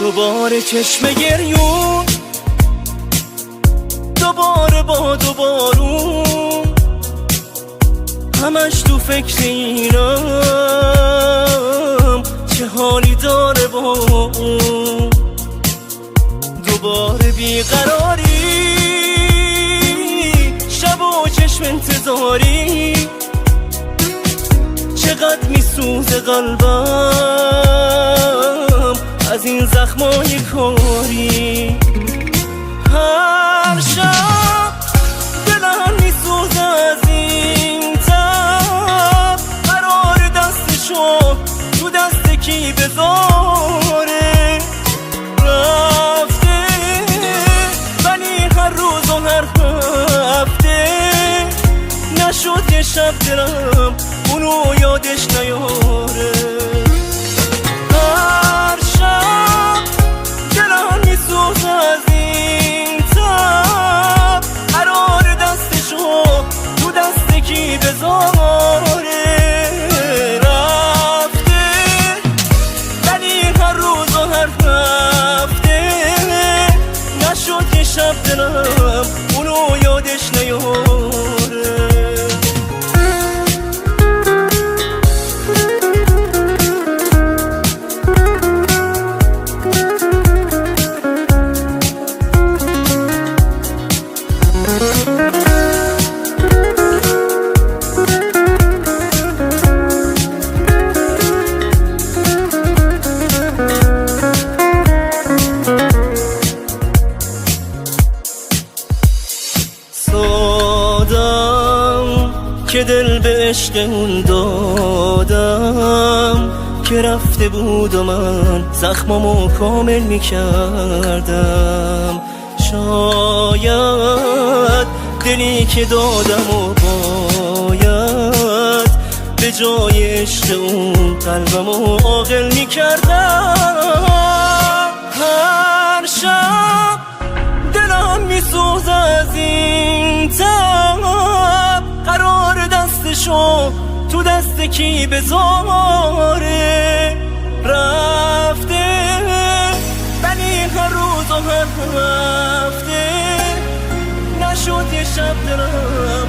دوباره چشم گریون، دوباره باد و بارون، همش تو فکر اینم چه حالی داره با اون. دوباره بیقراری، شب و چشم انتظاری، چقدر میسوزه قلبم از این زخمای کاری. هر شب دلم میسوزه از این تب، قرار دستشو تو دست کی بذاره. رفته ولی هر روز و هر هفته نشد یه شب دلم اونو یادش نیاره. هر شب دلم میسوزه از این تب، قرار دستشو تو دست کی بذاره. رفته ولی هر روز و هر هفته نشد یه شب دلم اونو یادش نیاره. که دل به عشق اون دادم، که رفته بود و من زخمامو کامل میکردم. شاید دلی که دادم و باید به جای عشق اون قلبمو عاقل میکردم. هر شب دلم میسوزه از این تب، قرار دستشو تو دست کی بذاره. رفته ولی هر روز و هر هفته نشد یه شب دلم